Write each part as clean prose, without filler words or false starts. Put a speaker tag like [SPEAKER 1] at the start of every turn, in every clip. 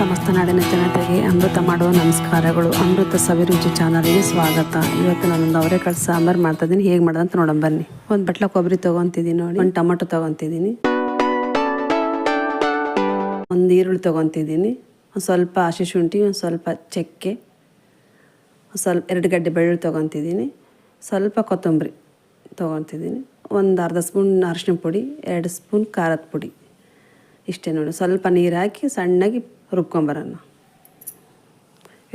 [SPEAKER 1] ಸಮಸ್ತ ನಾಡಿನ ಜನತೆಗೆ ಅಮೃತ ಮಾಡುವ ನಮಸ್ಕಾರಗಳು. ಅಮೃತ ಸವಿರುಚಿ ಚಾನಲ್ಗೆ ಸ್ವಾಗತ. ಇವತ್ತು ನಾನೊಂದು ಅವರೆಕಾಳು ಸಾಂಬಾರು ಮಾಡ್ತಾಯಿದ್ದೀನಿ. ಹೇಗೆ ಮಾಡೋದಂತ ನೋಡೋಣ ಬನ್ನಿ. ಒಂದು ಬಟ್ಲ ಕೊಬ್ಬರಿ ತೊಗೊತಿದ್ದೀನಿ ನೋಡಿ, ಒಂದು ಟೊಮಟೊ ತೊಗೊತಿದ್ದೀನಿ, ಒಂದು ಈರುಳ್ಳಿ ತೊಗೊತಿದ್ದೀನಿ, ಒಂದು ಸ್ವಲ್ಪ ಹಸಿ ಶುಂಠಿ, ಒಂದು ಸ್ವಲ್ಪ ಚಕ್ಕೆ, ಸ್ವಲ್ಪ 2 ಗಡ್ಡೆ ಬೆಳ್ಳುಳ್ಳಿ ತೊಗೊತಿದ್ದೀನಿ, ಸ್ವಲ್ಪ ಕೊತ್ತಂಬರಿ ತೊಗೊತಿದ್ದೀನಿ, ಒಂದು ಅರ್ಧ ಸ್ಪೂನ್ ಅರಿಶಿನ ಪುಡಿ, 2 ಸ್ಪೂನ್ ಖಾರದ ಪುಡಿ, ಇಷ್ಟೇ ನೋಡಿ. ಸ್ವಲ್ಪ ನೀರು ಹಾಕಿ ಸಣ್ಣಗೆ ರುಬ್ಕೊಂಬರೋಣ.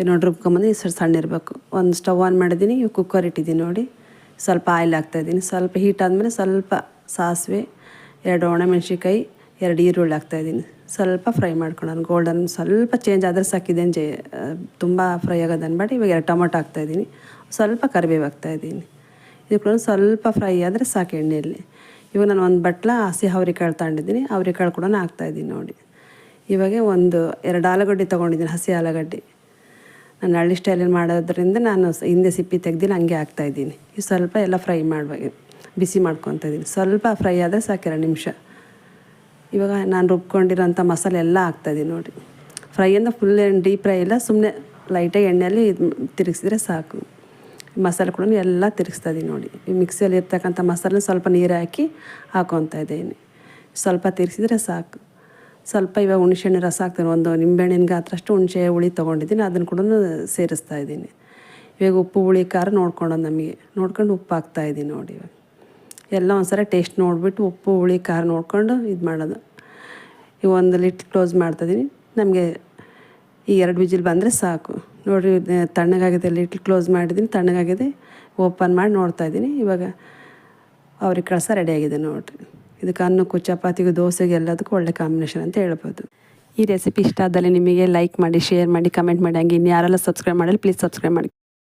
[SPEAKER 1] ನೋಡಿ ರುಬ್ಕೊಂಬಂದು ಇಷ್ಟು ಸಣ್ಣ ಇರಬೇಕು. ಒಂದು ಸ್ಟವ್ ಆನ್ ಮಾಡಿದ್ದೀನಿ, ಕುಕ್ಕರ್ ಇಟ್ಟಿದ್ದೀನಿ ನೋಡಿ. ಸ್ವಲ್ಪ ಆಯಿಲ್ ಹಾಕ್ತಾಯಿದ್ದೀನಿ. ಸ್ವಲ್ಪ ಹೀಟ್ ಆದಮೇಲೆ ಸ್ವಲ್ಪ ಸಾಸಿವೆ, 2 ಒಣಮೆಣ್ಸಿಕಾಯಿ, 2 ಈರುಳ್ಳಿ ಹಾಕ್ತಾಯಿದ್ದೀನಿ. ಸ್ವಲ್ಪ ಫ್ರೈ ಮಾಡ್ಕೊಳ್ಳೋಣ. ಗೋಲ್ಡನ್ ಸ್ವಲ್ಪ ಚೇಂಜ್ ಆದರೆ ಸಾಕಿದ್ದೇನೆ, ತುಂಬ ಫ್ರೈ ಆಗೋದು ಅನ್ಬೇಡಿ. ಇವಾಗ 2 ಟೊಮೊಟೊ ಹಾಕ್ತಾಯಿದ್ದೀನಿ, ಸ್ವಲ್ಪ ಕರಿಬೇವು ಹಾಕ್ತಾಯಿದ್ದೀನಿ. ಇದಕ್ಕೆ ಸ್ವಲ್ಪ ಫ್ರೈ ಆದರೆ ಸಾಕು ಎಣ್ಣೆಯಲ್ಲಿ. ಇವಾಗ ನಾನು ಒಂದು ಬಟ್ಲ ಹಸಿ ಅವರೆಕಾಳು ತಗೊಂಡಿದ್ದೀನಿ, ಅವರೆಕಾಳು ಕೂಡ ಹಾಕ್ತಾಯಿದ್ದೀನಿ ನೋಡಿ. ಇವಾಗ 2 ಆಲೂಗಡ್ಡೆ ತೊಗೊಂಡಿದ್ದೀನಿ, ಹಸಿ ಆಲೂಗಡ್ಡೆ. ನಾನು ಹಳ್ಳಿ ಸ್ಟೈಲಲ್ಲಿ ಮಾಡೋದ್ರಿಂದ ನಾನು ಹಿಂದೆ ಸಿಪ್ಪಿ ತೆಗ್ದಿಲ್ಲ, ಹಂಗೆ ಹಾಕ್ತಾಯಿದ್ದೀನಿ. ಇದು ಸ್ವಲ್ಪ ಎಲ್ಲ ಫ್ರೈ ಮಾಡುವಾಗ ಬಿಸಿ ಮಾಡ್ಕೊತಾಯಿದ್ದೀನಿ. ಸ್ವಲ್ಪ ಫ್ರೈ ಆದರೆ ಸಾಕು 2 ನಿಮಿಷ. ಇವಾಗ ನಾನು ರುಬ್ಕೊಂಡಿರೋಂಥ ಮಸಾಲೆ ಎಲ್ಲ ಹಾಕ್ತಾಯಿದ್ದೀನಿ ನೋಡಿ. ಫ್ರೈ ಅಂದರೆ ಫುಲ್ ಡೀಪ್ ಫ್ರೈ ಇಲ್ಲ, ಸುಮ್ಮನೆ ಲೈಟಾಗಿ ಎಣ್ಣೆಯಲ್ಲಿ ತಿರುಗಿಸಿದ್ರೆ ಸಾಕು. ಮಸಾಲೆ ಕೂಡ ಎಲ್ಲ ತಿರುಗಿಸ್ತಾಯಿದ್ದೀನಿ ನೋಡಿ. ಈ ಮಿಕ್ಸಿಯಲ್ಲಿ ಇರ್ತಕ್ಕಂಥ ಮಸಾಲೆ ಸ್ವಲ್ಪ ನೀರು ಹಾಕಿ ಹಾಕ್ಕೊತಾ ಇದ್ದೀನಿ. ಸ್ವಲ್ಪ ತಿರುಗಿಸಿದ್ರೆ ಸಾಕು. ಸ್ವಲ್ಪ ಇವಾಗ ಹುಣಸೆಹಣ್ಣು ರಸ ಹಾಕ್ತೀನಿ, ಒಂದು ನಿಂಬೆಹಣ್ಣಿನ ಗಾತ್ರಷ್ಟು ಹುಣಸೆ ಹುಳಿ ತೊಗೊಂಡಿದ್ದೀನಿ, ಅದನ್ನು ಕೂಡ ಸೇರಿಸ್ತಾ ಇದ್ದೀನಿ. ಇವಾಗ ಉಪ್ಪು ಹುಳಿ ಖಾರ ನೋಡ್ಕೊಂಡು ಉಪ್ಪು ಹಾಕ್ತಾಯಿದ್ದೀನಿ ನೋಡಿ. ಇವಾಗ ಎಲ್ಲ ಒಂದ್ಸಲ ಟೇಸ್ಟ್ ನೋಡಿಬಿಟ್ಟು ಉಪ್ಪು ಹುಳಿ ಖಾರ ನೋಡ್ಕೊಂಡು ಇದು ಮಾಡೋದು. ಈಗ 1 ಲಿಡ್ ಕ್ಲೋಸ್ ಮಾಡ್ತಾಯಿದ್ದೀನಿ. ನಮಗೆ ಈ 2 ವಿಜಿಲ್ ಬಂದರೆ ಸಾಕು ನೋಡಿರಿ. ತಣ್ಣಗಾಗಿದೆ, ಲಿಡ್ ಕ್ಲೋಸ್ ಮಾಡಿದ್ದೀನಿ, ತಣ್ಣಗಾಗಿದೆ. ಓಪನ್ ಮಾಡಿ ನೋಡ್ತಾಯಿದ್ದೀನಿ. ಇವಾಗ ಅವರೆಕಾಳು ರೆಡಿಯಾಗಿದೆ ನೋಡಿರಿ. ಇದಕ್ಕೆ ಅನ್ನಕ್ಕೂ ಚಪಾತಿಗೂ ದೋಸೆಗೆ ಎಲ್ಲದಕ್ಕೂ ಒಳ್ಳೆ ಕಾಂಬಿನೇಷನ್ ಅಂತ ಹೇಳ್ಬೋದು. ಈ ರೆಸಿಪಿ ಇಷ್ಟ ಆದಲ್ಲಿ ನಿಮಗೆ ಲೈಕ್ ಮಾಡಿ, ಶೇರ್ ಮಾಡಿ, ಕಮೆಂಟ್ ಮಾಡಿ. ಹಂಗೆ ಇನ್ನು ಯಾರೆಲ್ಲ ಸಬ್ಸ್ಕ್ರೈಬ್ ಮಾಡಲಿ ಪ್ಲೀಸ್ ಸಬ್ಸ್ಕ್ರೈಬ್ ಮಾಡಿ.